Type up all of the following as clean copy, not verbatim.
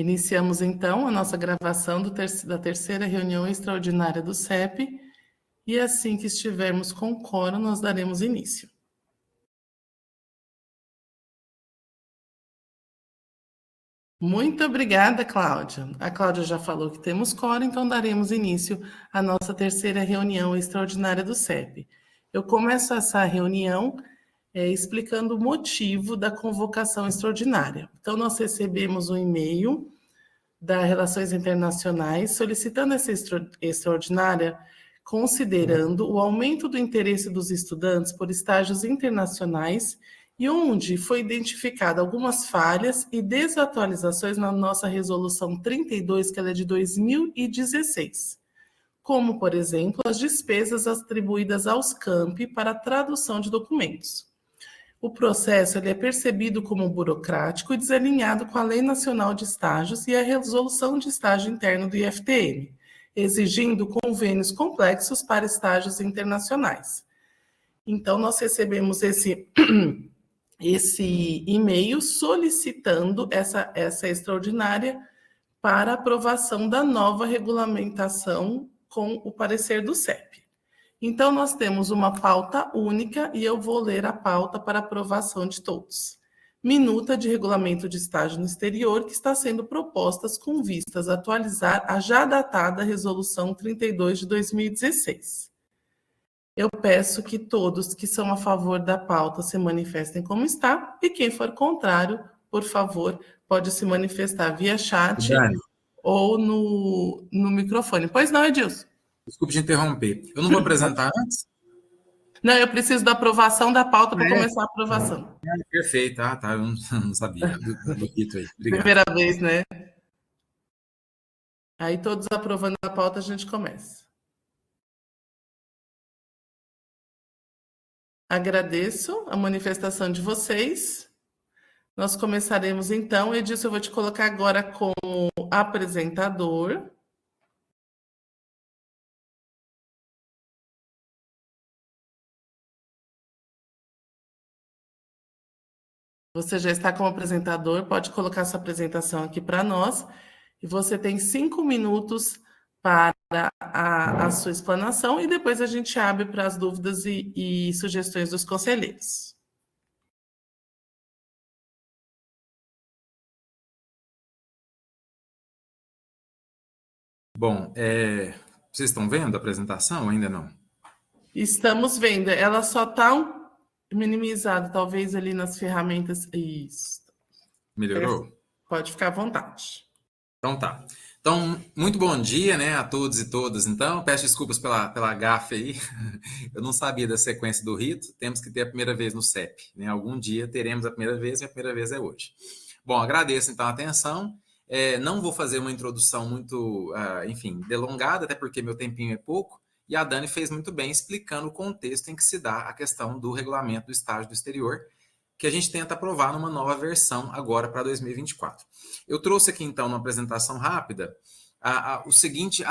Iniciamos, então, a nossa gravação da terceira reunião extraordinária do CEP e assim que estivermos com quórum, nós daremos início. Muito obrigada, Cláudia. A Cláudia já falou que temos quórum, então daremos início à nossa terceira reunião extraordinária do CEP. Eu começo essa reunião explicando o motivo da convocação extraordinária. Então, nós recebemos um e-mail das Relações Internacionais solicitando essa extraordinária, considerando o aumento do interesse dos estudantes por estágios internacionais e onde foi identificada algumas falhas e desatualizações na nossa resolução 32, que ela é de 2016, como, por exemplo, as despesas atribuídas aos campi para a tradução de documentos. O processo ele é percebido como burocrático e desalinhado com a Lei Nacional de Estágios e a Resolução de Estágio Interno do IFTM, exigindo convênios complexos para estágios internacionais. Então, nós recebemos esse e-mail solicitando essa extraordinária para aprovação da nova regulamentação com o parecer do CEP. Então, nós temos uma pauta única e eu vou ler a pauta para aprovação de todos. Minuta de regulamento de estágio no exterior que está sendo propostas com vistas a atualizar a já datada Resolução 32 de 2016. Eu peço que todos que são a favor da pauta se manifestem como está e quem for contrário, por favor, pode se manifestar via chat Dani, ou no microfone. Pois não, Edilson? desculpe te interromper. Eu não vou apresentar antes? Não, eu preciso da aprovação da pauta para começar a aprovação. Perfeito. Tá. Eu não sabia do rito aí. Obrigado. Primeira vez, né? Aí todos aprovando a pauta, a gente começa. Agradeço a manifestação de vocês. Nós começaremos então. Edilson, eu vou te colocar agora como apresentador. Você já está como apresentador, pode colocar sua apresentação aqui para nós. E você tem 5 minutos para a sua explanação e depois a gente abre para as dúvidas e sugestões dos conselheiros. Bom, vocês estão vendo a apresentação ou ainda não? Estamos vendo. Ela só está minimizada, talvez ali nas ferramentas. Isso. Melhorou? Pode ficar à vontade. Então tá. Então, muito bom dia, né, a todos e todas. Então, peço desculpas pela gafe aí. Eu não sabia da sequência do rito. Temos que ter a primeira vez no CEP, né? Algum dia teremos a primeira vez e a primeira vez é hoje. Bom, agradeço então a atenção. Não vou fazer uma introdução muito, delongada, até porque meu tempinho é pouco. E a Dani fez muito bem explicando o contexto em que se dá a questão do regulamento do estágio do exterior, que a gente tenta aprovar numa nova versão agora para 2024. Eu trouxe aqui, então, uma apresentação rápida, a seguinte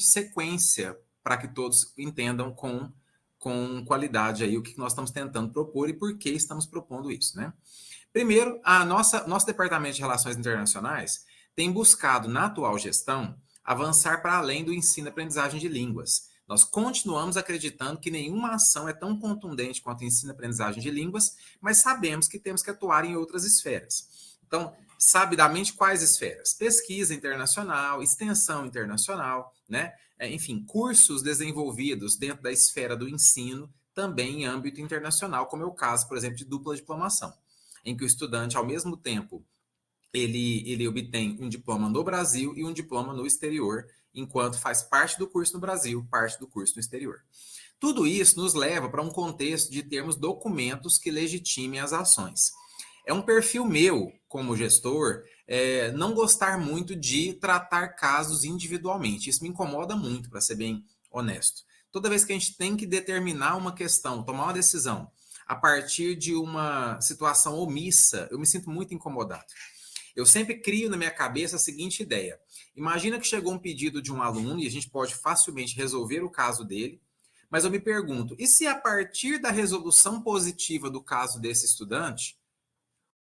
sequência para que todos entendam com qualidade aí o que nós estamos tentando propor e por que estamos propondo isso, né? Primeiro, nosso Departamento de Relações Internacionais tem buscado, na atual gestão, avançar para além do ensino e aprendizagem de línguas. Nós continuamos acreditando que nenhuma ação é tão contundente quanto o ensino e aprendizagem de línguas, mas sabemos que temos que atuar em outras esferas. Então, sabidamente, quais esferas? Pesquisa internacional, extensão internacional, né? Enfim, cursos desenvolvidos dentro da esfera do ensino, também em âmbito internacional, como é o caso, por exemplo, de dupla diplomação, em que o estudante, ao mesmo tempo, ele obtém um diploma no Brasil e um diploma no exterior, enquanto faz parte do curso no Brasil, parte do curso no exterior. Tudo isso nos leva para um contexto de termos documentos que legitimem as ações. É um perfil meu, como gestor, não gostar muito de tratar casos individualmente. Isso me incomoda muito, para ser bem honesto. Toda vez que a gente tem que determinar uma questão, tomar uma decisão, a partir de uma situação omissa, eu me sinto muito incomodado. Eu sempre crio na minha cabeça a seguinte ideia. Imagina que chegou um pedido de um aluno e a gente pode facilmente resolver o caso dele, mas eu me pergunto, e se a partir da resolução positiva do caso desse estudante,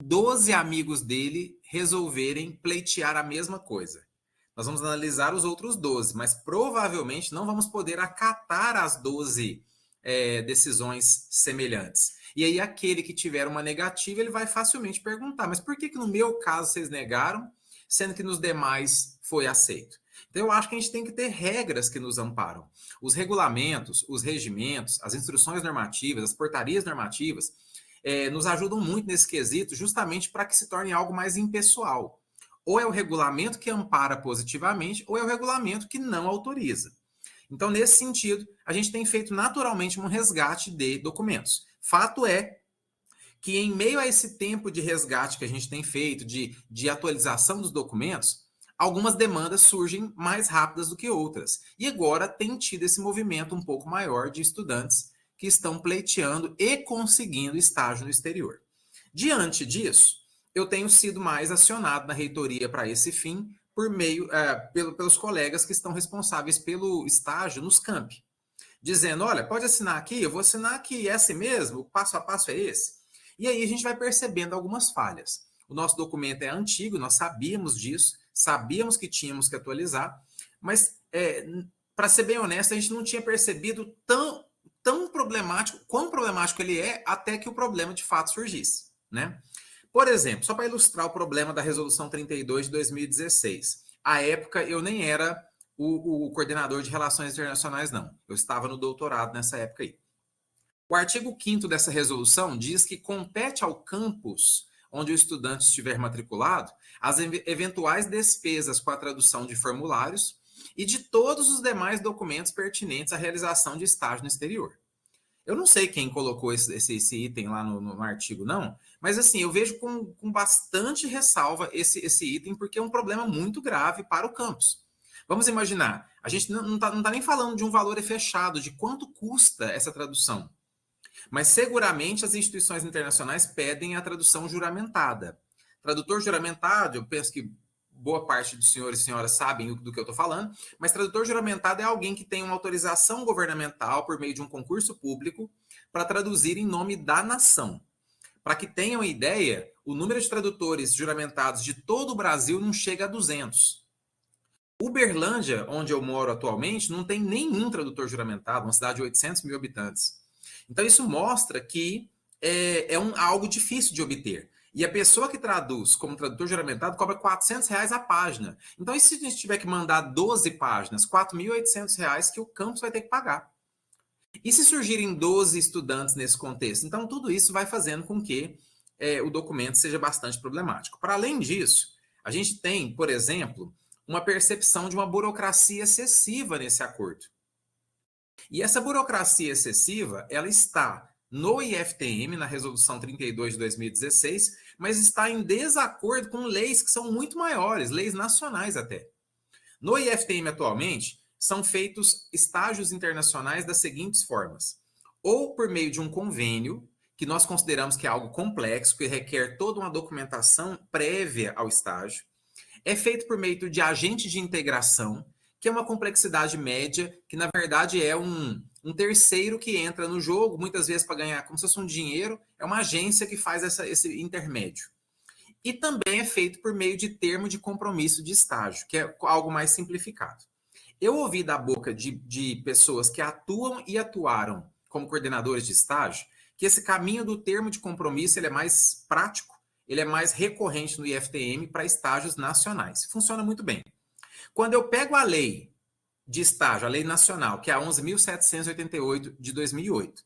12 amigos dele resolverem pleitear a mesma coisa. Nós vamos analisar os outros 12, mas provavelmente não vamos poder acatar as 12 decisões semelhantes. E aí aquele que tiver uma negativa, ele vai facilmente perguntar, mas por que no meu caso vocês negaram, sendo que nos demais foi aceito? Então eu acho que a gente tem que ter regras que nos amparam. Os regulamentos, os regimentos, as instruções normativas, as portarias normativas, nos ajudam muito nesse quesito, justamente para que se torne algo mais impessoal. Ou é o regulamento que ampara positivamente, ou é o regulamento que não autoriza. Então, nesse sentido, a gente tem feito naturalmente um resgate de documentos. Fato é que, em meio a esse tempo de resgate que a gente tem feito, de atualização dos documentos, algumas demandas surgem mais rápidas do que outras. E agora tem tido esse movimento um pouco maior de estudantes que estão pleiteando e conseguindo estágio no exterior. Diante disso, eu tenho sido mais acionado na reitoria para esse fim, por meio pelos colegas que estão responsáveis pelo estágio nos campi, dizendo, olha, pode assinar aqui, eu vou assinar aqui, é assim mesmo, o passo a passo é esse. E aí a gente vai percebendo algumas falhas. O nosso documento é antigo, nós sabíamos disso, sabíamos que tínhamos que atualizar, mas, para ser bem honesto, a gente não tinha percebido tão problemático, quão problemático ele é, até que o problema de fato surgisse, né? Por exemplo, só para ilustrar o problema da Resolução 32 de 2016. À época, eu nem era o coordenador de relações internacionais, não. Eu estava no doutorado nessa época aí. O artigo 5º dessa resolução diz que compete ao campus onde o estudante estiver matriculado as eventuais despesas com a tradução de formulários e de todos os demais documentos pertinentes à realização de estágio no exterior. Eu não sei quem colocou esse item lá no artigo, não, mas assim, eu vejo com bastante ressalva esse item, porque é um problema muito grave para o campus. Vamos imaginar, a gente não tá nem falando de um valor fechado, de quanto custa essa tradução, mas seguramente as instituições internacionais pedem a tradução juramentada. Tradutor juramentado, eu penso que boa parte dos senhores e senhoras sabem do que eu estou falando, mas tradutor juramentado é alguém que tem uma autorização governamental por meio de um concurso público para traduzir em nome da nação. Para que tenham ideia, o número de tradutores juramentados de todo o Brasil não chega a 200. Uberlândia, onde eu moro atualmente, não tem nenhum tradutor juramentado, uma cidade de 800 mil habitantes. Então isso mostra que algo difícil de obter. E a pessoa que traduz como tradutor juramentado cobra R$400 a página. Então, e se a gente tiver que mandar 12 páginas, R$4.800 que o campus vai ter que pagar. E se surgirem 12 estudantes nesse contexto? Então, tudo isso vai fazendo com que o documento seja bastante problemático. Para além disso, a gente tem, por exemplo, uma percepção de uma burocracia excessiva nesse acordo. E essa burocracia excessiva, ela está no IFTM, na Resolução 32 de 2016, mas está em desacordo com leis que são muito maiores, leis nacionais até. No IFTM atualmente, são feitos estágios internacionais das seguintes formas. Ou por meio de um convênio, que nós consideramos que é algo complexo, que requer toda uma documentação prévia ao estágio. É feito por meio de agente de integração, que é uma complexidade média, que na verdade é um terceiro que entra no jogo, muitas vezes para ganhar como se fosse um dinheiro, é uma agência que faz esse intermédio. E também é feito por meio de termo de compromisso de estágio, que é algo mais simplificado. Eu ouvi da boca de pessoas que atuam e atuaram como coordenadores de estágio, que esse caminho do termo de compromisso ele é mais prático, ele é mais recorrente no IFTM para estágios nacionais. Funciona muito bem. Quando eu pego a lei de estágio, a lei nacional, que é a 11.788 de 2008,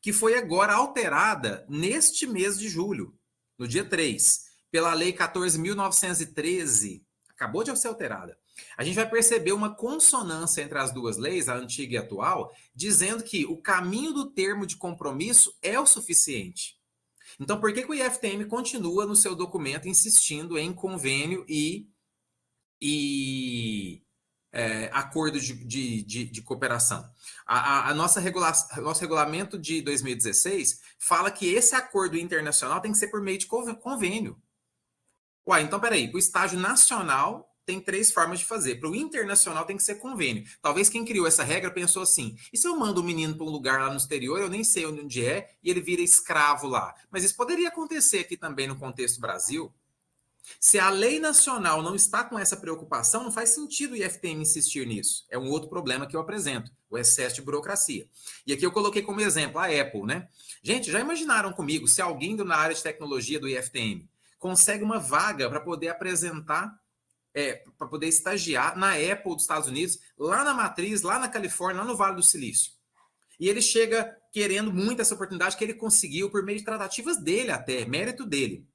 que foi agora alterada neste mês de julho, no dia 3, pela lei 14.913, acabou de ser alterada. A gente vai perceber uma consonância entre as duas leis, a antiga e a atual, dizendo que o caminho do termo de compromisso é o suficiente. Então, por que o IFTM continua no seu documento insistindo em convênio e acordo de cooperação? Nosso regulamento de 2016 fala que esse acordo internacional tem que ser por meio de convênio. Uai, então peraí, para o estágio nacional tem 3 formas de fazer, para o internacional tem que ser convênio. Talvez quem criou essa regra pensou assim, e se eu mando um menino para um lugar lá no exterior, eu nem sei onde é, e ele vira escravo lá? Mas isso poderia acontecer aqui também no contexto Brasil. Se a lei nacional não está com essa preocupação, não faz sentido o IFTM insistir nisso. É um outro problema que eu apresento, o excesso de burocracia. E aqui eu coloquei como exemplo a Apple, né? Gente, já imaginaram comigo se alguém na área de tecnologia do IFTM consegue uma vaga para poder apresentar, para poder estagiar na Apple dos Estados Unidos, lá na matriz, lá na Califórnia, lá no Vale do Silício. E ele chega querendo muito essa oportunidade que ele conseguiu por meio de tratativas dele até, mérito dele.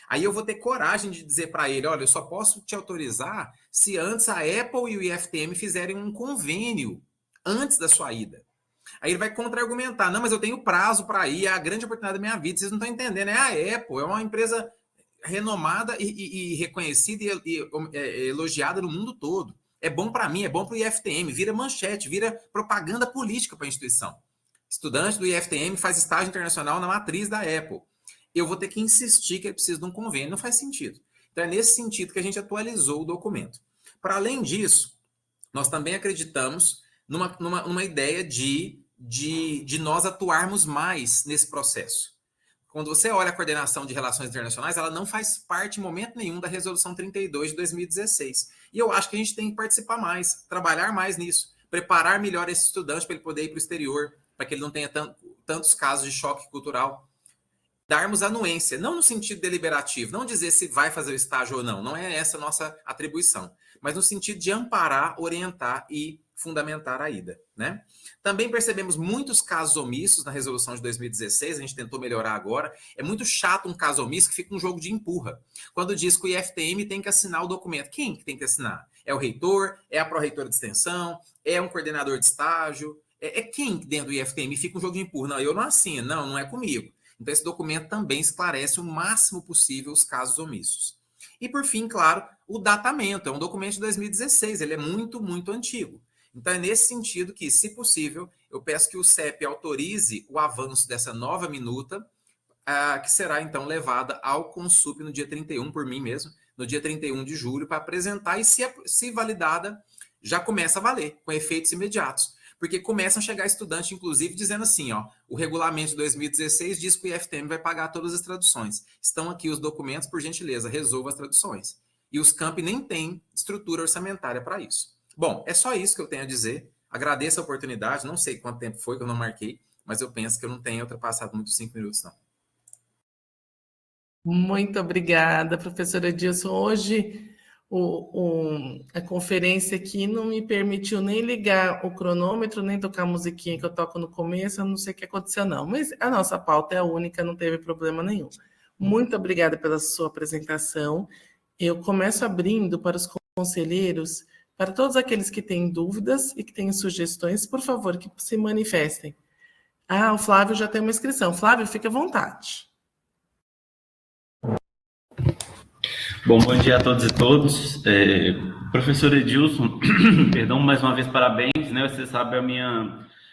Aí eu vou ter coragem de dizer para ele, olha, eu só posso te autorizar se antes a Apple e o IFTM fizerem um convênio antes da sua ida. Aí ele vai contra-argumentar, não, mas eu tenho prazo para ir, é a grande oportunidade da minha vida, vocês não estão entendendo, é a Apple, é uma empresa renomada e reconhecida e elogiada no mundo todo. É bom para mim, é bom para o IFTM, vira manchete, vira propaganda política para a instituição. Estudante do IFTM faz estágio internacional na matriz da Apple. Eu vou ter que insistir que ele precisa de um convênio, não faz sentido. Então é nesse sentido que a gente atualizou o documento. Para além disso, nós também acreditamos numa ideia de nós atuarmos mais nesse processo. Quando você olha a coordenação de relações internacionais, ela não faz parte em momento nenhum da Resolução 32 de 2016. E eu acho que a gente tem que participar mais, trabalhar mais nisso, preparar melhor esse estudante para ele poder ir para o exterior, para que ele não tenha tantos casos de choque cultural. Darmos anuência, não no sentido deliberativo, não dizer se vai fazer o estágio ou não, não é essa a nossa atribuição, mas no sentido de amparar, orientar e fundamentar a ida, né? Também percebemos muitos casos omissos na resolução de 2016, a gente tentou melhorar agora. É muito chato um caso omisso que fica um jogo de empurra. Quando diz que o IFTM tem que assinar o documento, quem que tem que assinar? É o reitor? É a pró-reitora de extensão? É um coordenador de estágio? É quem dentro do IFTM fica um jogo de empurra? Não, eu não assino, não é comigo. Então, esse documento também esclarece o máximo possível os casos omissos. E, por fim, claro, o datamento. É um documento de 2016, ele é muito, muito antigo. Então, é nesse sentido que, se possível, eu peço que o CEP autorize o avanço dessa nova minuta, que será, então, levada ao Consup no dia 31, por mim mesmo, no dia 31 de julho, para apresentar e, se validada, já começa a valer, com efeitos imediatos. Porque começam a chegar estudantes, inclusive, dizendo assim, ó, o regulamento de 2016 diz que o IFTM vai pagar todas as traduções. Estão aqui os documentos, por gentileza, resolva as traduções. E os campi nem têm estrutura orçamentária para isso. Bom, é só isso que eu tenho a dizer. Agradeço a oportunidade, não sei quanto tempo foi que eu não marquei, mas eu penso que eu não tenho ultrapassado muito 5 minutos, não. Muito obrigada, professora Edilson. Hoje a conferência aqui não me permitiu nem ligar o cronômetro, nem tocar a musiquinha que eu toco no começo, eu não sei o que aconteceu, não. Mas a nossa pauta é a única, não teve problema nenhum. Muito obrigada pela sua apresentação. Eu começo abrindo para os conselheiros, para todos aqueles que têm dúvidas e que têm sugestões, por favor, que se manifestem. Ah, o Flávio já tem uma inscrição. Flávio, fique à vontade. Bom dia a todos e todos. Professor Edilson, perdão, mais uma vez parabéns, né? Você sabe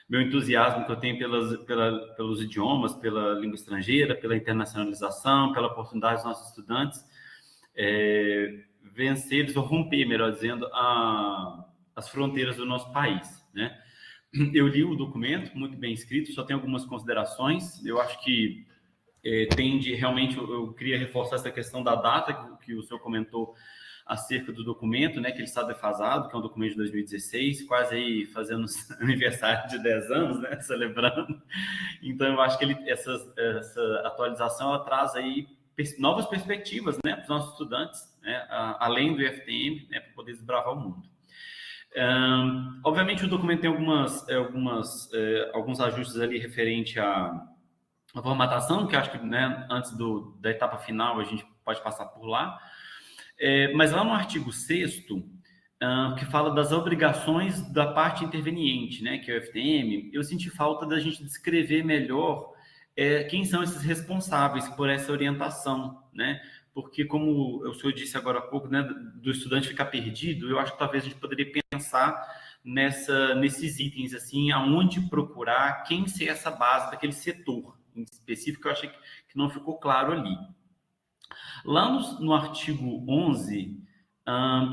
meu entusiasmo que eu tenho pelos idiomas, pela língua estrangeira, pela internacionalização, pela oportunidade dos nossos estudantes vencer, ou romper, melhor dizendo, as fronteiras do nosso país, né? Eu li o documento, muito bem escrito, só tem algumas considerações. Eu acho que tende realmente, eu queria reforçar essa questão da data que o senhor comentou acerca do documento, né, que ele está defasado, que é um documento de 2016, quase aí fazendo aniversário de 10 anos, né, celebrando. Então, eu acho que essa atualização ela traz aí novas perspectivas, né, para os nossos estudantes, né, além do IFTM, né, para poder desbravar o mundo. Obviamente, o documento tem alguns ajustes ali referente à formatação, que acho que, né, antes da etapa final a gente pode passar por lá. Mas lá no artigo 6º, que fala das obrigações da parte interveniente, né, que é o FTM, eu senti falta da gente descrever melhor quem são esses responsáveis por essa orientação, né? Porque, como o senhor disse agora há pouco, né, do estudante ficar perdido, eu acho que talvez a gente poderia pensar nesses itens, assim, aonde procurar, quem ser essa base daquele setor em específico, eu achei que não ficou claro ali. Lá no artigo 11,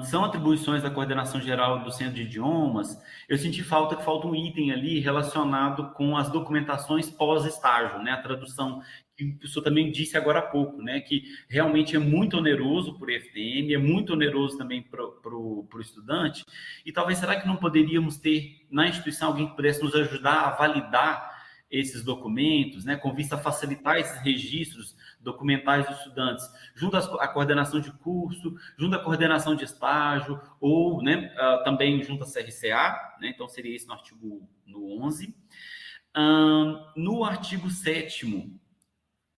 São atribuições da coordenação geral do Centro de Idiomas. Eu senti falta que falta um item ali relacionado com as documentações pós-estágio, né? A tradução que o professor também disse agora há pouco, né? Que realmente é muito oneroso para o FDM, é muito oneroso também para o estudante. E talvez, será que não poderíamos ter na instituição alguém que pudesse nos ajudar a validar esses documentos, né? Com vista a facilitar esses registros documentais dos estudantes, junto à coordenação de curso, junto à coordenação de estágio, ou, né, também junto à CRCA, né, então seria isso no artigo no 11. No artigo 7º,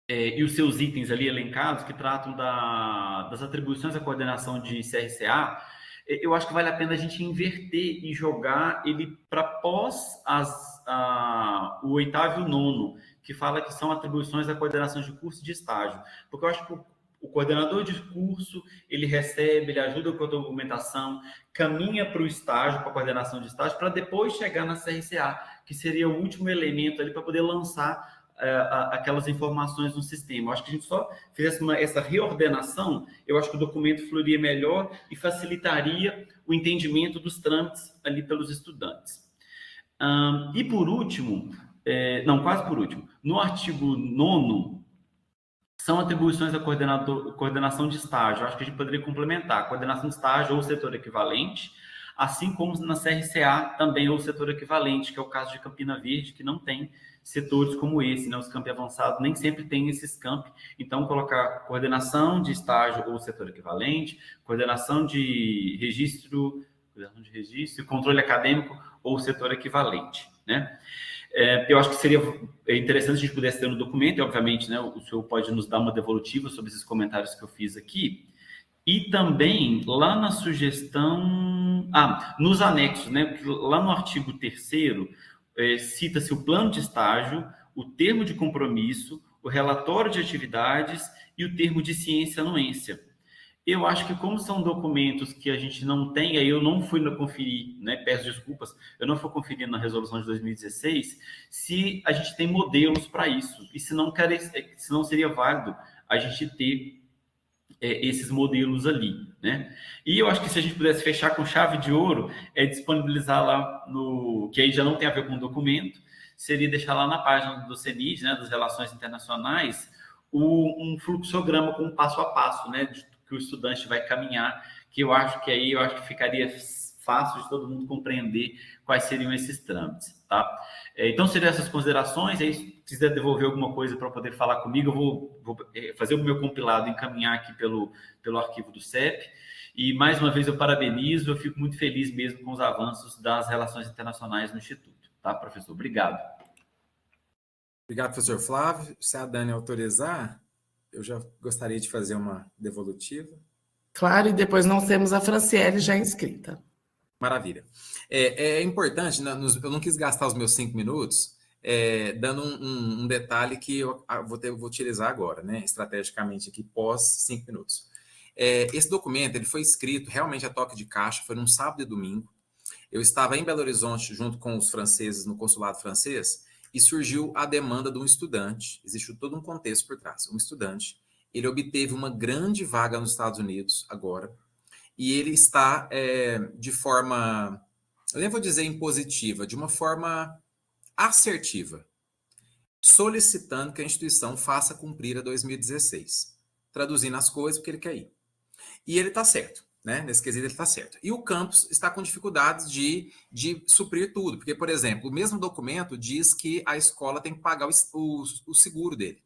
e os seus itens ali elencados, que tratam das atribuições à coordenação de CRCA, eu acho que vale a pena a gente inverter e jogar ele para pós o 8º e o 9º, que fala que são atribuições da coordenação de curso e de estágio. Porque eu acho que o coordenador de curso, ele recebe, ele ajuda com a documentação, caminha para o estágio, para a coordenação de estágio, para depois chegar na CRCA, que seria o último elemento ali para poder lançar aquelas informações no sistema. Eu acho que a gente só fizesse essa reordenação, eu acho que o documento fluiria melhor e facilitaria o entendimento dos trâmites ali pelos estudantes. E por último, quase por último, no artigo 9º, são atribuições da coordenação de estágio. Eu acho que a gente poderia complementar coordenação de estágio ou setor equivalente, assim como na CRCA também ou setor equivalente, que é o caso de Campina Verde, que não tem setores como esse, né? Os campi avançados nem sempre tem esses campi. Então, colocar coordenação de estágio ou setor equivalente, coordenação de registro, controle acadêmico ou setor equivalente, né? Eu acho que seria interessante se a gente pudesse ter no documento, e obviamente, né, o senhor pode nos dar uma devolutiva sobre esses comentários que eu fiz aqui, e também lá na sugestão, nos anexos, né, lá no artigo 3º, cita-se o plano de estágio, o termo de compromisso, o relatório de atividades e o termo de ciência e anuência. Eu acho que como são documentos que a gente não tem, aí eu não fui conferir, né, peço desculpas, eu não fui conferir na resolução de 2016, se a gente tem modelos para isso, e se não seria válido a gente ter esses modelos ali, né? E eu acho que se a gente pudesse fechar com chave de ouro, disponibilizar lá que aí já não tem a ver com o documento, seria deixar lá na página do CNID, né, das Relações Internacionais, um fluxograma com passo a passo, né, que o estudante vai caminhar, que eu acho que ficaria fácil de todo mundo compreender quais seriam esses trâmites, tá? Então, seriam essas considerações. Aí, se quiser devolver alguma coisa para poder falar comigo, eu vou fazer o meu compilado, encaminhar aqui pelo arquivo do CEP. E, mais uma vez, eu parabenizo, eu fico muito feliz mesmo com os avanços das relações internacionais no Instituto, tá, professor? Obrigado. Obrigado, professor Flávio. Se a Dani autorizar, eu já gostaria de fazer uma devolutiva. Claro, e depois nós temos a Franciele já inscrita. Maravilha. É importante, eu não quis gastar os meus 5 minutos dando um detalhe que eu vou utilizar agora, né, estrategicamente aqui, pós 5 minutos. Esse documento ele foi escrito realmente a toque de caixa, foi num sábado e domingo. Eu estava em Belo Horizonte junto com os franceses no consulado francês e surgiu a demanda de um estudante, existiu todo um contexto por trás. Um estudante, ele obteve uma grande vaga nos Estados Unidos agora, e ele está de forma, eu nem vou dizer impositiva, de uma forma assertiva, solicitando que a instituição faça cumprir a 2016, traduzindo as coisas porque ele quer ir. E ele está certo, né? Nesse quesito ele está certo. E o campus está com dificuldades de suprir tudo, porque, por exemplo, o mesmo documento diz que a escola tem que pagar o seguro dele.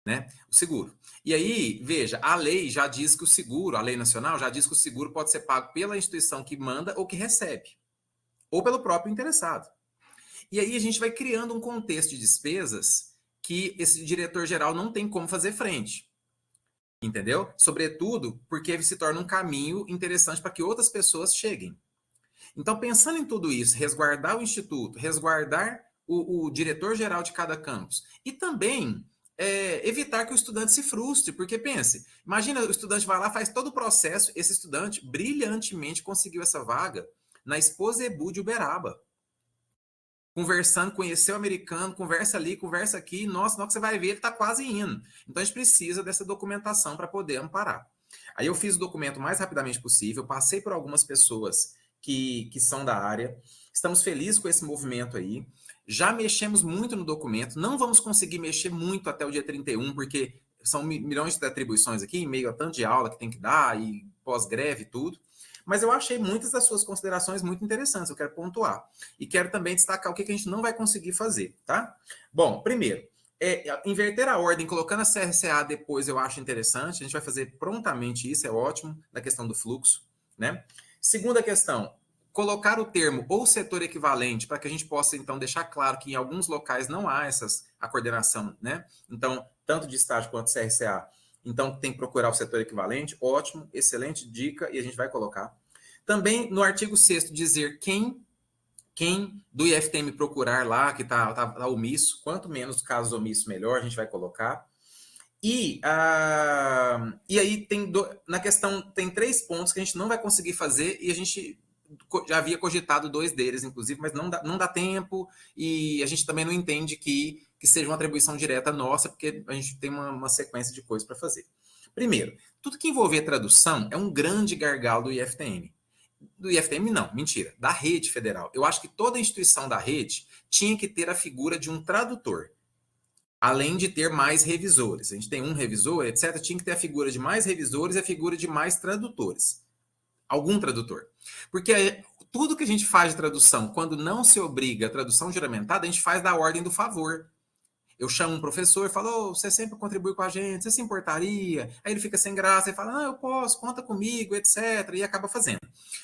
Né? O seguro. E aí, veja, a lei já diz que o seguro, a lei nacional já diz que o seguro pode ser pago pela instituição que manda ou que recebe, ou pelo próprio interessado. E aí a gente vai criando um contexto de despesas que esse diretor-geral não tem como fazer frente. Entendeu? Sobretudo porque se torna um caminho interessante para que outras pessoas cheguem. Então, pensando em tudo isso, resguardar o instituto, resguardar o diretor-geral de cada campus e também evitar que o estudante se frustre, porque pense, imagina o estudante vai lá, faz todo o processo, esse estudante brilhantemente conseguiu essa vaga na Exposebu de Uberaba, conversando, conheceu o americano, conversa ali, conversa aqui, nossa, na hora que você vai ver, ele está quase indo. Então a gente precisa dessa documentação para poder amparar. Aí eu fiz o documento o mais rapidamente possível, passei por algumas pessoas que são da área, estamos felizes com esse movimento aí, já mexemos muito no documento, não vamos conseguir mexer muito até o dia 31, porque são milhões de atribuições aqui, em meio a tanto de aula que tem que dar, e pós-greve e tudo, mas eu achei muitas das suas considerações muito interessantes, eu quero pontuar. E quero também destacar o que a gente não vai conseguir fazer, tá? Bom, primeiro, inverter a ordem, colocando a CRCA depois, eu acho interessante, a gente vai fazer prontamente isso, é ótimo, na questão do fluxo, né? Segunda questão, colocar o termo ou setor equivalente, para que a gente possa, então, deixar claro que em alguns locais não há a coordenação, né? Então, tanto de estágio quanto CRCA, então tem que procurar o setor equivalente, ótimo, excelente dica, e a gente vai colocar. Também, no artigo 6º, dizer quem do IFTM procurar lá, que tá omisso, quanto menos casos omissos, melhor, a gente vai colocar. E aí, na questão, tem 3 pontos que a gente não vai conseguir fazer, e a gente já havia cogitado 2 deles, inclusive, mas não dá tempo, e a gente também não entende que seja uma atribuição direta nossa, porque a gente tem uma sequência de coisas para fazer. Primeiro, tudo que envolver tradução é um grande gargalo do IFTM. Do IFTM, não, mentira, da rede federal. Eu acho que toda instituição da rede tinha que ter a figura de um tradutor, além de ter mais revisores. A gente tem um revisor, etc. Tinha que ter a figura de mais revisores e a figura de mais tradutores. Algum tradutor. Porque tudo que a gente faz de tradução, quando não se obriga a tradução juramentada, a gente faz da ordem do favor. Eu chamo um professor e falo, você sempre contribui com a gente, você se importaria? Aí ele fica sem graça e fala, eu posso, conta comigo, etc. E acaba fazendo.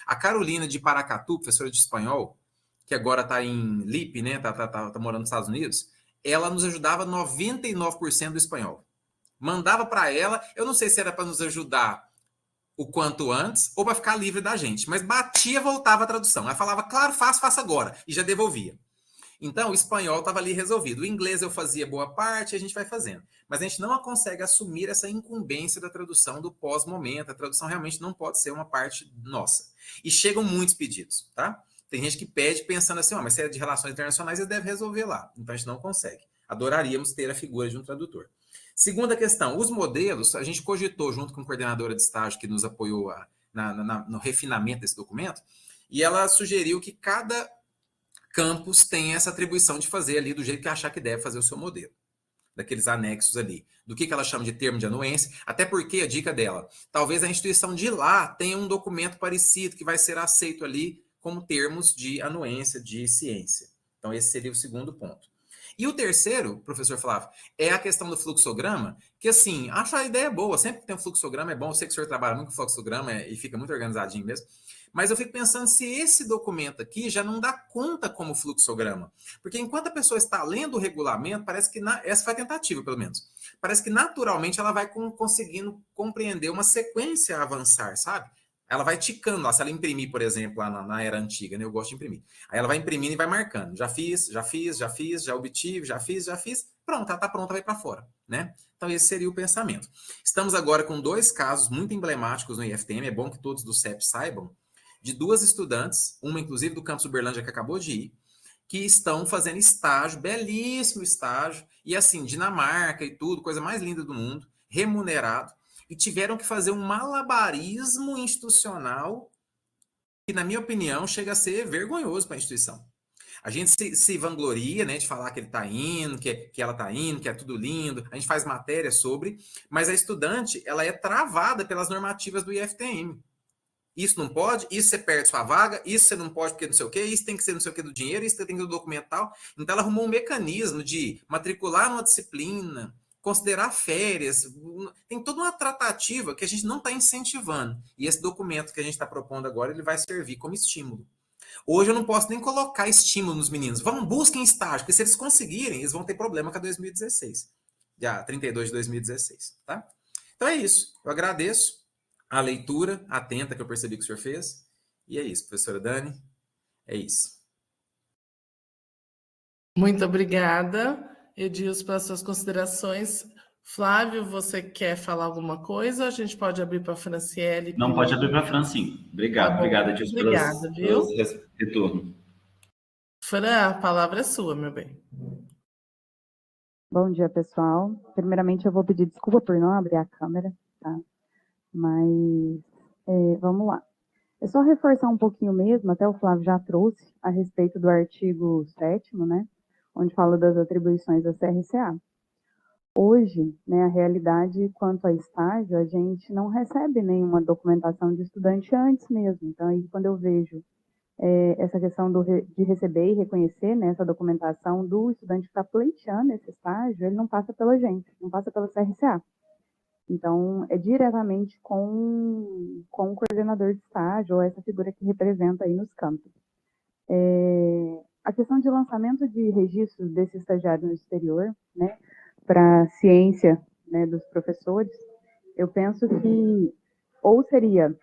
A Carolina de Paracatu, professora de espanhol, que agora está em LIP, né? Tá morando nos Estados Unidos, ela nos ajudava 99% do espanhol. Mandava para ela, eu não sei se era para nos ajudar o quanto antes ou para ficar livre da gente, mas batia, voltava a tradução. Ela falava, claro, faça agora, e já devolvia. Então, o espanhol estava ali resolvido. O inglês eu fazia boa parte, a gente vai fazendo. Mas a gente não consegue assumir essa incumbência da tradução do pós-momento. A tradução realmente não pode ser uma parte nossa. E chegam muitos pedidos, tá? Tem gente que pede pensando assim, mas se é de relações internacionais, ele deve resolver lá. Então, a gente não consegue. Adoraríamos ter a figura de um tradutor. Segunda questão, os modelos, a gente cogitou junto com a coordenadora de estágio que nos apoiou no refinamento desse documento, e ela sugeriu que cada campus tem essa atribuição de fazer ali do jeito que achar que deve fazer o seu modelo, daqueles anexos ali, do que ela chama de termo de anuência, até porque a dica dela, talvez a instituição de lá tenha um documento parecido que vai ser aceito ali como termos de anuência de ciência. Então esse seria o segundo ponto. E o terceiro, professor Flávio, é a questão do fluxograma, que assim, acho a ideia boa, sempre que tem um fluxograma é bom, eu sei que o senhor trabalha muito com fluxograma e fica muito organizadinho mesmo, mas eu fico pensando se esse documento aqui já não dá conta como fluxograma. Porque enquanto a pessoa está lendo o regulamento, parece que, essa foi a tentativa, pelo menos, parece que naturalmente ela vai conseguindo compreender uma sequência a avançar, sabe? Ela vai ticando lá, se ela imprimir, por exemplo, lá na era antiga, né? Eu gosto de imprimir. Aí ela vai imprimindo e vai marcando. Já obtive, já fiz. Pronto, ela está pronta, vai para fora, né? Então esse seria o pensamento. Estamos agora com 2 casos muito emblemáticos no IFTM, é bom que todos do CEP saibam, de 2 estudantes, uma inclusive do campus Uberlândia que acabou de ir, que estão fazendo estágio, belíssimo estágio, e assim, Dinamarca e tudo, coisa mais linda do mundo, remunerado, e tiveram que fazer um malabarismo institucional que, na minha opinião, chega a ser vergonhoso para a instituição. A gente se vangloria, né, de falar que ele está indo, que ela está indo, que é tudo lindo, a gente faz matéria sobre, mas a estudante, ela é travada pelas normativas do IFTM. Isso não pode, isso você perde sua vaga, isso você não pode porque não sei o quê, isso tem que ser não sei o quê do dinheiro, isso tem que ser do documental. Então ela arrumou um mecanismo de matricular numa disciplina, considerar férias, tem toda uma tratativa que a gente não está incentivando. E esse documento que a gente está propondo agora, ele vai servir como estímulo. Hoje eu não posso nem colocar estímulo nos meninos. Busquem estágio, porque se eles conseguirem, eles vão ter problema com a 2016. Já 32 de 2016, tá? Então é isso. Eu agradeço a leitura atenta que eu percebi que o senhor fez. E é isso, professora Dani. É isso. Muito obrigada, Edilson, pelas suas considerações. Flávio, você quer falar alguma coisa? A gente pode abrir para a Franciele. Não, pode abrir para a Fran, sim. Obrigado, obrigado, Edilson, pelos retorno. Fran, a palavra é sua, meu bem. Bom dia, pessoal. Primeiramente, eu vou pedir desculpa por não abrir a câmera, tá? Mas vamos lá. É só reforçar um pouquinho mesmo, até o Flávio já trouxe, a respeito do artigo 7º, né, onde fala das atribuições da CRCA. Hoje, né, a realidade quanto a estágio, a gente não recebe nenhuma documentação de estudante antes mesmo. Então, aí, quando eu vejo essa questão de receber e reconhecer, né, essa documentação do estudante que está pleiteando esse estágio, ele não passa pela gente, não passa pela CRCA. Então, é diretamente com o coordenador de estágio, ou essa figura que representa aí nos campos. A questão de lançamento de registros desse estagiário no exterior, né, para ciência, né, dos professores, eu penso que ou seria,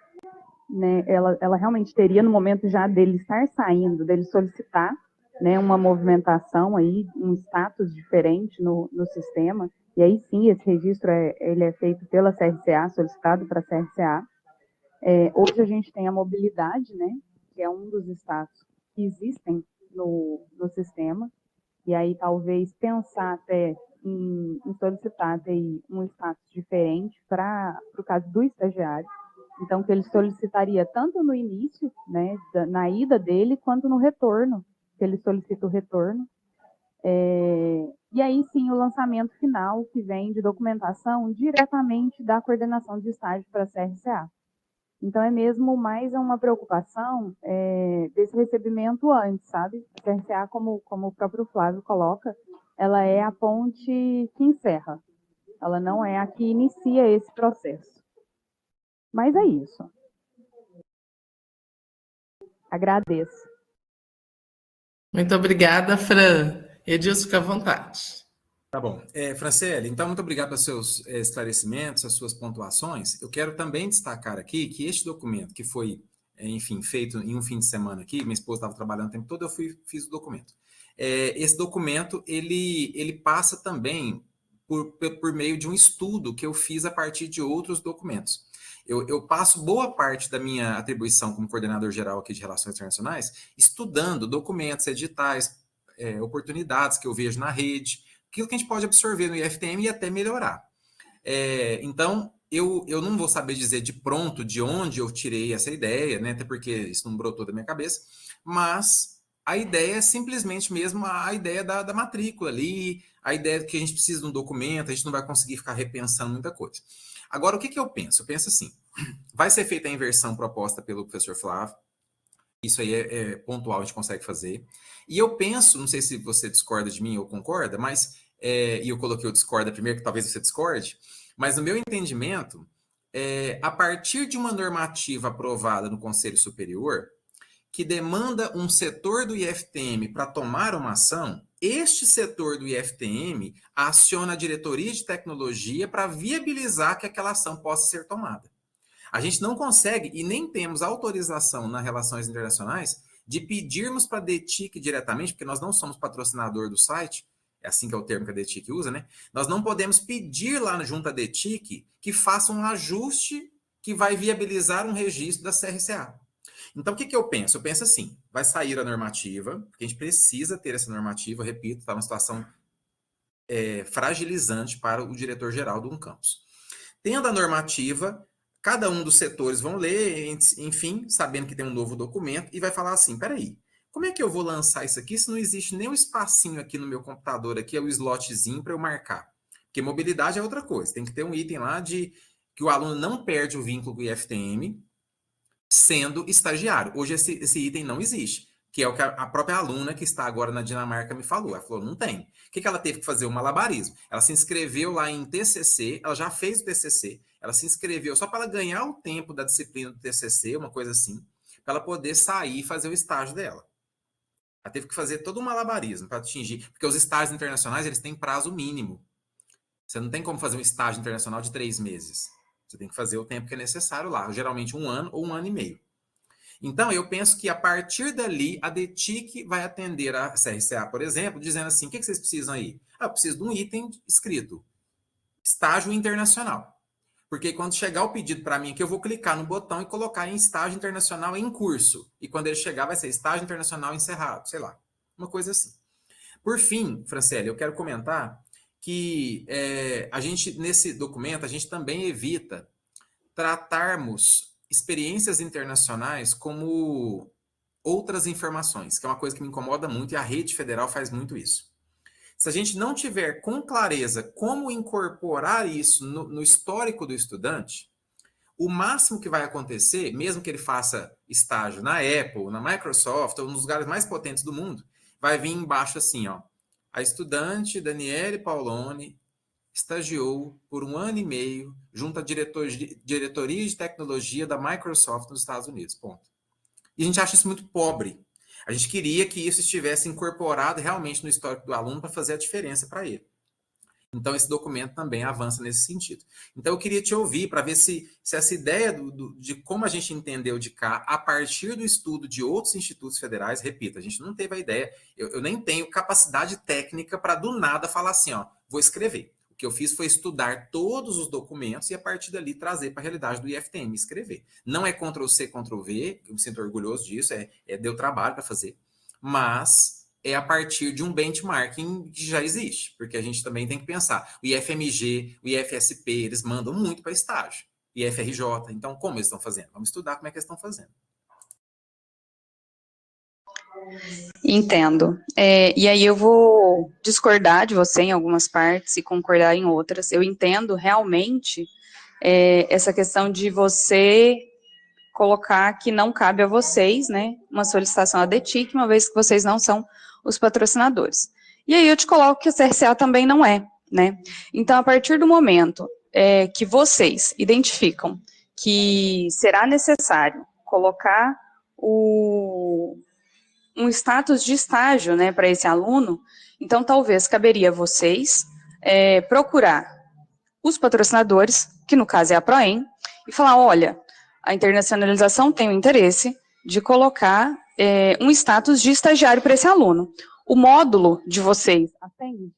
né, ela realmente teria no momento já dele estar saindo, dele solicitar, né, uma movimentação aí, um status diferente no sistema, e aí sim esse registro ele é feito pela CRCA, solicitado para a CRCA. Hoje a gente tem a mobilidade, né, que é um dos status que existem no sistema, e aí talvez pensar até em solicitar até um status diferente para o caso do estagiário, então que ele solicitaria tanto no início, né, na ida dele, quanto no retorno, que ele solicita o retorno. E aí sim o lançamento final, que vem de documentação diretamente da coordenação de estágio para a CRCA. Então, é mesmo mais uma preocupação desse recebimento antes, sabe? A CRCA, como o próprio Flávio coloca, ela é a ponte que encerra. Ela não é a que inicia esse processo. Mas é isso. Agradeço. Muito obrigada, Fran. Edilson, fica à vontade. Tá bom. Franciele, então, muito obrigado pelos seus esclarecimentos, as suas pontuações. Eu quero também destacar aqui que este documento, que foi, enfim, feito em um fim de semana aqui, minha esposa estava trabalhando o tempo todo, eu fiz o documento. Esse documento, ele passa também por meio de um estudo que eu fiz a partir de outros documentos. Eu passo boa parte da minha atribuição como coordenador geral aqui de Relações Internacionais estudando documentos, editais, oportunidades que eu vejo na rede, aquilo que a gente pode absorver no IFTM e até melhorar. Então, eu não vou saber dizer de pronto de onde eu tirei essa ideia, né? Até porque isso não brotou da minha cabeça, mas a ideia é simplesmente mesmo a ideia da matrícula ali, a ideia de que a gente precisa de um documento, a gente não vai conseguir ficar repensando muita coisa. Agora, o que eu penso? Eu penso assim, vai ser feita a inversão proposta pelo professor Flávio, isso aí é pontual, a gente consegue fazer. E eu penso, não sei se você discorda de mim ou concorda, mas, e eu coloquei o discorda primeiro, que talvez você discorde, mas no meu entendimento, a partir de uma normativa aprovada no Conselho Superior, que demanda um setor do IFTM para tomar uma ação, este setor do IFTM aciona a diretoria de tecnologia para viabilizar que aquela ação possa ser tomada. A gente não consegue e nem temos autorização nas relações internacionais de pedirmos para a DETIC diretamente, porque nós não somos patrocinador do site, é assim que é o termo que a DETIC usa, né? Nós não podemos pedir lá junto à DETIC que faça um ajuste que vai viabilizar um registro da CRCA. Então, o que eu penso? Eu penso assim, vai sair a normativa, porque a gente precisa ter essa normativa, repito, está uma situação fragilizante para o diretor-geral do campus. Tendo a normativa, cada um dos setores vão ler, enfim, sabendo que tem um novo documento, e vai falar assim, peraí, como é que eu vou lançar isso aqui se não existe nem um espacinho aqui no meu computador, aqui é o slotzinho para eu marcar? Porque mobilidade é outra coisa, tem que ter um item lá de que o aluno não perde o vínculo com o IFTM sendo estagiário. Hoje esse item não existe, que é o que a própria aluna que está agora na Dinamarca me falou. Ela falou, não tem. O que ela teve que fazer? Um malabarismo. Ela se inscreveu lá em TCC, ela já fez o TCC, ela se inscreveu só para ela ganhar o tempo da disciplina do TCC, uma coisa assim, para ela poder sair e fazer o estágio dela. Ela teve que fazer todo um malabarismo para atingir, porque os estágios internacionais eles têm prazo mínimo. Você não tem como fazer um estágio internacional de 3 meses. Você tem que fazer o tempo que é necessário lá, geralmente 1 ano ou 1 ano e meio. Então, eu penso que a partir dali, a DETIC vai atender a CRCA, por exemplo, dizendo assim, o que vocês precisam aí? Eu preciso de um item escrito, estágio internacional. Porque quando chegar o pedido para mim, que eu vou clicar no botão e colocar em estágio internacional em curso. E quando ele chegar, vai ser estágio internacional encerrado, sei lá, uma coisa assim. Por fim, Franciele, eu quero comentar que a gente, nesse documento, a gente também evita tratarmos experiências internacionais como outras informações, que é uma coisa que me incomoda muito, e a rede federal faz muito isso. Se a gente não tiver com clareza como incorporar isso no histórico do estudante, o máximo que vai acontecer, mesmo que ele faça estágio na Apple, na Microsoft, ou nos lugares mais potentes do mundo, vai vir embaixo assim, ó. A estudante Daniele Paoloni estagiou por 1 ano e meio junto à diretoria de tecnologia da Microsoft nos Estados Unidos. Ponto. E a gente acha isso muito pobre. A gente queria que isso estivesse incorporado realmente no histórico do aluno para fazer a diferença para ele. Então, esse documento também avança nesse sentido. Então, eu queria te ouvir para ver se essa ideia de como a gente entendeu de cá, a partir do estudo de outros institutos federais, repito, a gente não teve a ideia, eu nem tenho capacidade técnica para do nada falar assim, ó, vou escrever. O que eu fiz foi estudar todos os documentos e a partir dali trazer para a realidade do IFTM, escrever. Não é Ctrl+C, Ctrl+V, eu me sinto orgulhoso disso, deu trabalho para fazer, mas é a partir de um benchmarking que já existe, porque a gente também tem que pensar. O IFMG, o IFSP, eles mandam muito para estágio. IFRJ, então como eles estão fazendo? Vamos estudar como é que eles estão fazendo. Entendo. E aí eu vou discordar de você em algumas partes e concordar em outras. Eu entendo realmente essa questão de você colocar que não cabe a vocês, né, uma solicitação à DETIC, uma vez que vocês não são os patrocinadores. E aí eu te coloco que a CRCA também não é, né? Então, a partir do momento que vocês identificam que será necessário colocar um status de estágio, né, para esse aluno, então talvez caberia a vocês procurar os patrocinadores, que no caso é a Proem, e falar, olha, a internacionalização tem o interesse de colocar um status de estagiário para esse aluno. O módulo de vocês atende?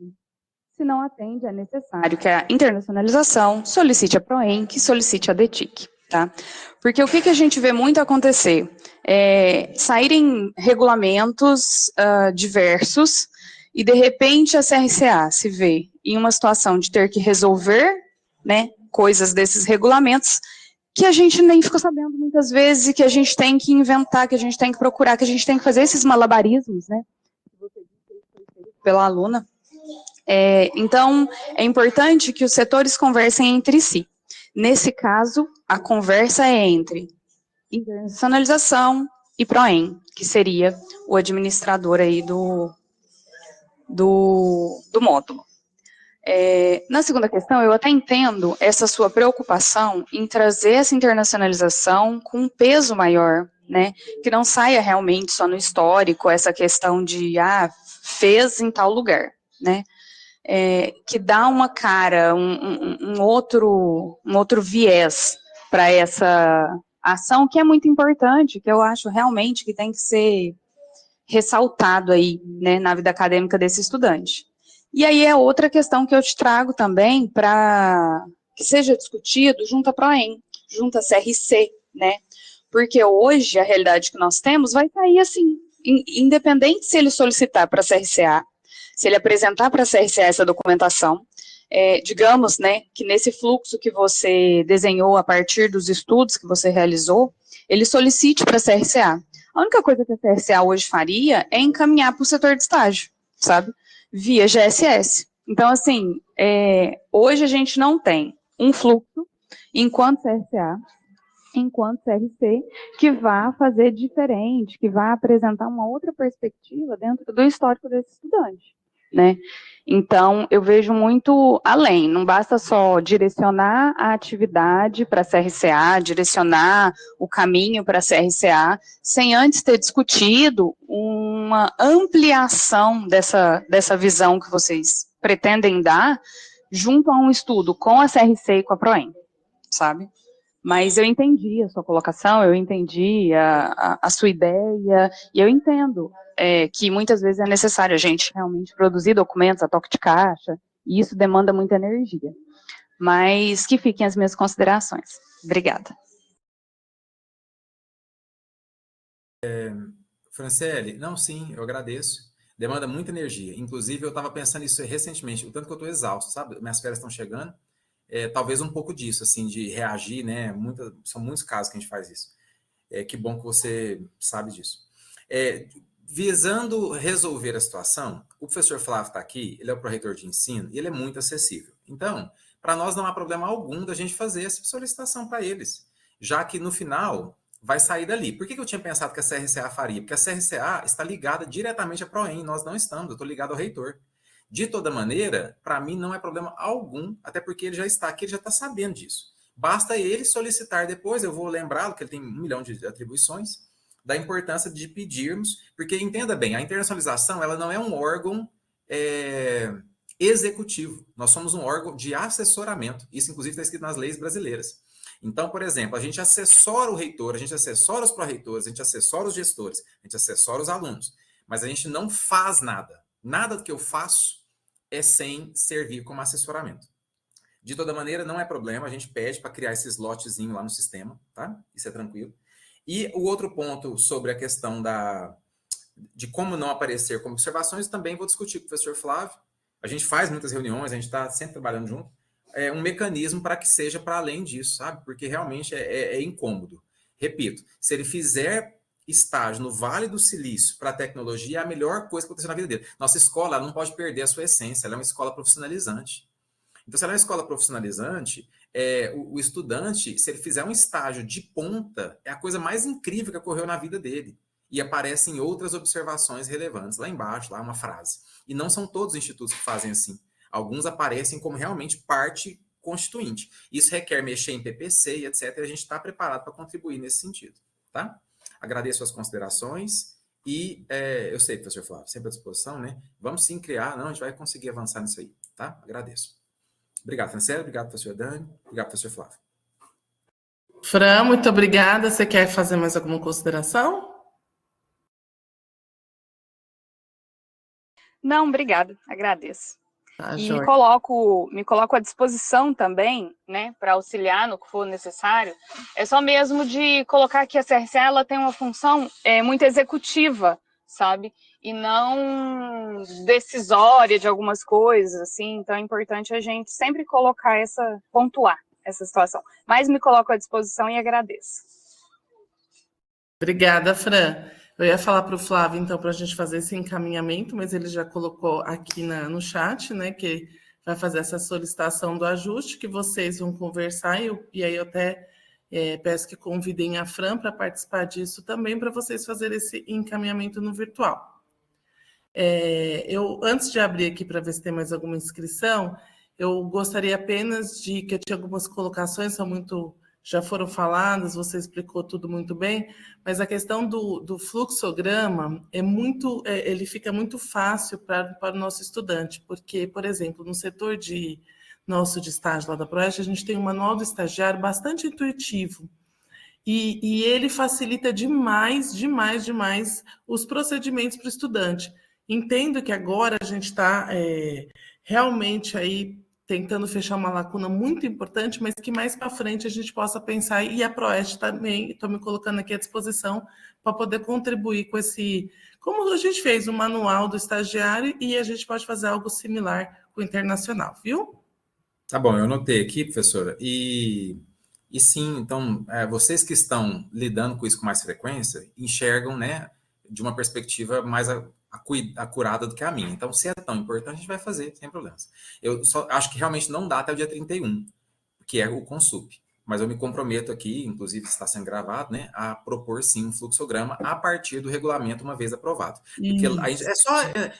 Se não atende, é necessário que a internacionalização solicite a Proem, que solicite a DETIC, tá? Porque o que a gente vê muito acontecer? Saírem regulamentos diversos e, de repente, a CRCA se vê em uma situação de ter que resolver, né, coisas desses regulamentos que a gente nem ficou sabendo muitas vezes e que a gente tem que inventar, que a gente tem que procurar, que a gente tem que fazer esses malabarismos, né, pela aluna. Então, é importante que os setores conversem entre si. Nesse caso, a conversa é entre internacionalização e Proem, que seria o administrador aí do módulo. Na segunda questão, eu até entendo essa sua preocupação em trazer essa internacionalização com um peso maior, né, que não saia realmente só no histórico, essa questão de, fez em tal lugar, né, que dá uma cara, um outro viés para essa ação, que é muito importante, que eu acho realmente que tem que ser ressaltado aí, né, na vida acadêmica desse estudante. E aí é outra questão que eu te trago também para que seja discutido junto à Proem, junto à CRC, né? Porque hoje a realidade que nós temos vai sair assim, independente se ele solicitar para a CRCA, se ele apresentar para a CRCA essa documentação, digamos, né, que nesse fluxo que você desenhou a partir dos estudos que você realizou, ele solicite para a CRCA. A única coisa que a CRCA hoje faria é encaminhar para o setor de estágio, sabe? Via GSS. Então, assim, hoje a gente não tem um fluxo, enquanto CRCA, enquanto CRC, que vá fazer diferente, que vá apresentar uma outra perspectiva dentro do histórico desse estudante, né? Então, eu vejo muito além, não basta só direcionar a atividade para a CRCA, direcionar o caminho para a CRCA, sem antes ter discutido uma ampliação dessa visão que vocês pretendem dar junto a um estudo com a CRC e com a Proem, sabe? Mas eu entendi a sua colocação, eu entendi a sua ideia, e eu entendo que muitas vezes é necessário a gente realmente produzir documentos a toque de caixa, e isso demanda muita energia. Mas que fiquem as minhas considerações. Obrigada. Franciele, não, sim, eu agradeço. Demanda muita energia. Inclusive, eu estava pensando nisso recentemente, o tanto que eu estou exausto, sabe? Minhas férias estão chegando. talvez um pouco disso, assim, de reagir, né? São muitos casos que a gente faz isso. Que bom que você sabe disso. Visando resolver a situação, o professor Flávio está aqui, ele é o pró-reitor de ensino e ele é muito acessível. Então, para nós não há problema algum da gente fazer essa solicitação para eles, já que no final vai sair dali. Por que eu tinha pensado que a CRCA faria? Porque a CRCA está ligada diretamente à PROEM, nós não estamos, eu estou ligado ao reitor. De toda maneira, para mim não é problema algum, até porque ele já está aqui, ele já está sabendo disso. Basta ele solicitar depois, eu vou lembrá-lo que ele tem 1 milhão de atribuições, da importância de pedirmos, porque entenda bem, a internacionalização ela não é um órgão executivo, nós somos um órgão de assessoramento, isso inclusive está escrito nas leis brasileiras. Então, por exemplo, a gente assessora o reitor, a gente assessora os pró-reitores, a gente assessora os gestores, a gente assessora os alunos, mas a gente não faz nada. Nada que eu faço é sem servir como assessoramento. De toda maneira, não é problema, a gente pede para criar esse slotzinho lá no sistema, tá? Isso é tranquilo. E o outro ponto sobre a questão de como não aparecer como observações, também vou discutir com o professor Flávio. A gente faz muitas reuniões, a gente está sempre trabalhando junto. É um mecanismo para que seja para além disso, sabe? Porque realmente é incômodo. Repito, se ele fizer estágio no Vale do Silício para tecnologia, é a melhor coisa que aconteceu na vida dele. Nossa escola não pode perder a sua essência, ela é uma escola profissionalizante. Então, se ela é uma escola profissionalizante, o estudante, se ele fizer um estágio de ponta, é a coisa mais incrível que ocorreu na vida dele. E aparecem outras observações relevantes. Lá embaixo, lá é uma frase. E não são todos os institutos que fazem assim. Alguns aparecem como realmente parte constituinte. Isso requer mexer em PPC e etc. E a gente está preparado para contribuir nesse sentido. Tá? Agradeço as considerações. E eu sei, professor Flávio, sempre à disposição, né? Vamos sim criar, não, a gente vai conseguir avançar nisso aí. Tá? Agradeço. Obrigado, Francelo. Obrigado, professor Dani. Obrigado, professor Flávio. Fran, muito obrigada. Você quer fazer mais alguma consideração? Não, obrigada. Agradeço. Tá, E Jorge. me coloco à disposição também, né, para auxiliar no que for necessário. É só mesmo de colocar que a CRCA ela tem uma função muito executiva, sabe? E não decisória de algumas coisas, assim. Então é importante a gente sempre pontuar essa situação. Mas me coloco à disposição e agradeço. Obrigada, Fran. Eu ia falar para o Flávio, então, para a gente fazer esse encaminhamento, mas ele já colocou aqui no chat, né, que vai fazer essa solicitação do ajuste, que vocês vão conversar, e aí eu até peço que convidem a Fran para participar disso também, para vocês fazerem esse encaminhamento no virtual. Antes de abrir aqui para ver se tem mais alguma inscrição, eu gostaria apenas que eu tinha algumas colocações, já foram faladas, você explicou tudo muito bem, mas a questão do fluxograma ele fica muito fácil para o nosso estudante, porque, por exemplo, no setor nosso de estágio lá da ProEst, a gente tem um manual do estagiário bastante intuitivo, e ele facilita demais os procedimentos para o estudante. Entendo que agora a gente está realmente aí tentando fechar uma lacuna muito importante, mas que mais para frente a gente possa pensar, e a ProEst também, estou me colocando aqui à disposição para poder contribuir com como a gente fez o manual do estagiário, e a gente pode fazer algo similar com o internacional, viu? Tá bom, eu anotei aqui, professora, e sim, então, vocês que estão lidando com isso com mais frequência, enxergam, né, de uma perspectiva mais acurada do que a minha. Então, se é tão importante, a gente vai fazer, sem problemas. Eu só acho que realmente não dá até o dia 31, que é o Consup. Mas eu me comprometo aqui, inclusive está sendo gravado, né, a propor sim um fluxograma a partir do regulamento uma vez aprovado. Porque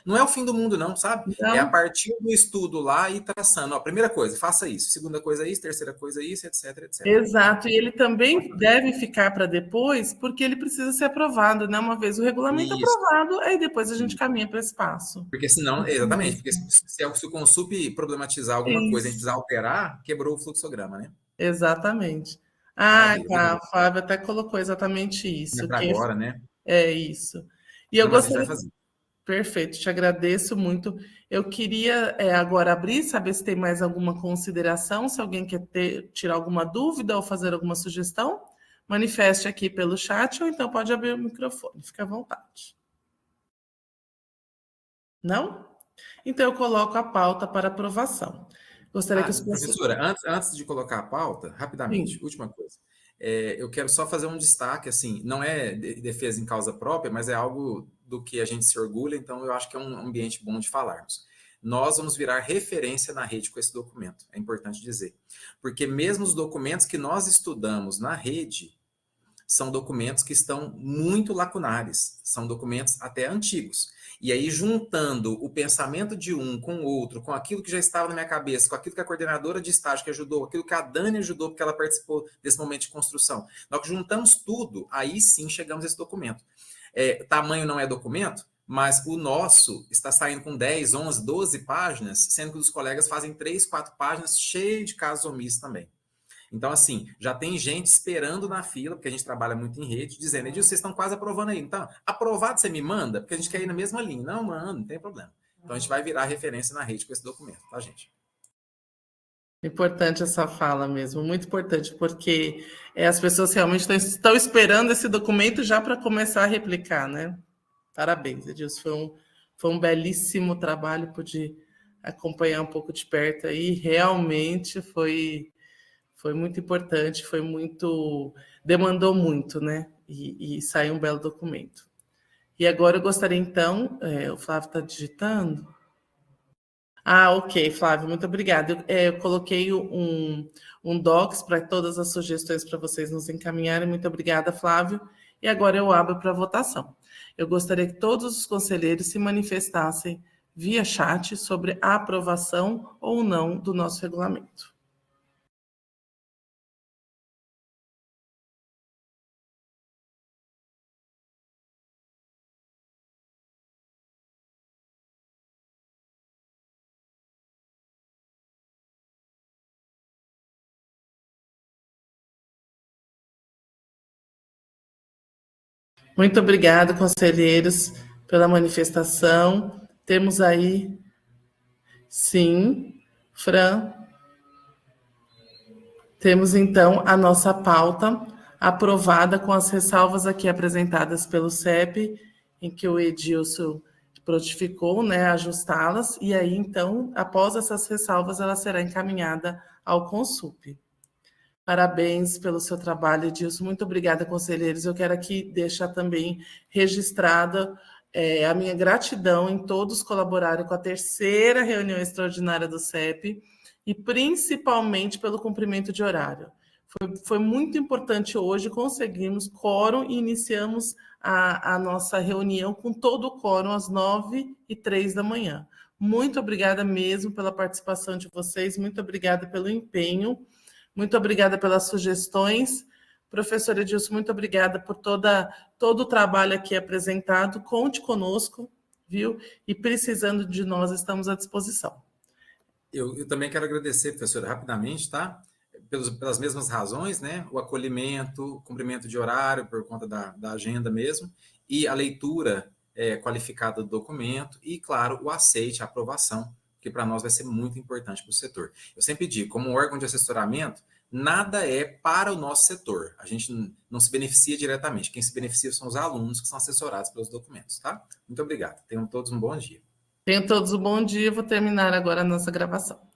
não é o fim do mundo não, sabe? Não. É a partir do estudo lá e traçando, primeira coisa, faça isso, segunda coisa isso, terceira coisa isso, etc, etc. Exato, e ele também deve ficar para depois, porque ele precisa ser aprovado, né? Uma vez o regulamento aprovado, aí depois a gente caminha para esse passo. Porque senão, exatamente, porque se o Consup problematizar alguma coisa, a gente precisar alterar, quebrou o fluxograma, né? Exatamente. Maravilha, A Flávia até colocou exatamente isso. Para agora, né? É isso. E eu Mas a gente vai fazer. Perfeito, te agradeço muito. Eu queria agora abrir, saber se tem mais alguma consideração, se alguém quer tirar alguma dúvida ou fazer alguma sugestão, manifeste aqui pelo chat ou então pode abrir o microfone, fica à vontade. Não? Então eu coloco a pauta para aprovação. Gostaria que os professora, antes de colocar a pauta, rapidamente, Sim. última coisa. Eu quero só fazer um destaque, assim, não é defesa em causa própria, mas é algo do que a gente se orgulha, então eu acho que é um ambiente bom de falarmos. Nós vamos virar referência na rede com esse documento, é importante dizer. Porque mesmo os documentos que nós estudamos na rede são documentos que estão muito lacunares, são documentos até antigos. E aí, juntando o pensamento de um com o outro, com aquilo que já estava na minha cabeça, com aquilo que a coordenadora de estágio que ajudou, aquilo que a Dani ajudou, porque ela participou desse momento de construção, nós juntamos tudo, aí sim chegamos a esse documento. Tamanho não é documento, mas o nosso está saindo com 10, 11, 12 páginas, sendo que os colegas fazem 3, 4 páginas, cheio de casos omissos também. Então, assim, já tem gente esperando na fila, porque a gente trabalha muito em rede, dizendo, Edilson, vocês estão quase aprovando aí. Então, aprovado você me manda? Porque a gente quer ir na mesma linha. Não, mano, não tem problema. Então, a gente vai virar referência na rede com esse documento, tá, gente? Importante essa fala mesmo, muito importante, porque as pessoas realmente estão esperando esse documento já para começar a replicar, né? Parabéns, Edilson, foi um belíssimo trabalho, pude acompanhar um pouco de perto aí, realmente foi muito importante, demandou muito, né? E saiu um belo documento. E agora eu gostaria, então, o Flávio está digitando. Ok, Flávio, muito obrigada. Eu coloquei um docs para todas as sugestões para vocês nos encaminharem. Muito obrigada, Flávio. E agora eu abro para votação. Eu gostaria que todos os conselheiros se manifestassem via chat sobre a aprovação ou não do nosso regulamento. Muito obrigada, conselheiros, pela manifestação. Temos aí, sim, Fran. Temos, então, a nossa pauta aprovada com as ressalvas aqui apresentadas pelo CEP, em que o Edilson prontificou, né, ajustá-las, e aí, então, após essas ressalvas, ela será encaminhada ao Consup. Parabéns pelo seu trabalho, Edilson. Muito obrigada, conselheiros. Eu quero aqui deixar também registrada a minha gratidão em todos colaborarem com a terceira reunião extraordinária do CEP e principalmente pelo cumprimento de horário. Foi muito importante hoje, conseguimos quórum e iniciamos a nossa reunião com todo o quórum às 9h03 da manhã. Muito obrigada mesmo pela participação de vocês, muito obrigada pelo empenho. Muito obrigada pelas sugestões. Professor Edilson, muito obrigada por todo o trabalho aqui apresentado. Conte conosco, viu? E precisando de nós, estamos à disposição. Eu também quero agradecer, professora, rapidamente, tá? Pelas mesmas razões, né? O acolhimento, o cumprimento de horário por conta da agenda mesmo, e a leitura qualificada do documento, e, claro, o aceite, a aprovação, que para nós vai ser muito importante para o setor. Eu sempre digo, como um órgão de assessoramento, nada é para o nosso setor. A gente não se beneficia diretamente. Quem se beneficia são os alunos que são assessorados pelos documentos, tá? Muito obrigado. Tenham todos um bom dia. Tenham todos um bom dia. Vou terminar agora a nossa gravação.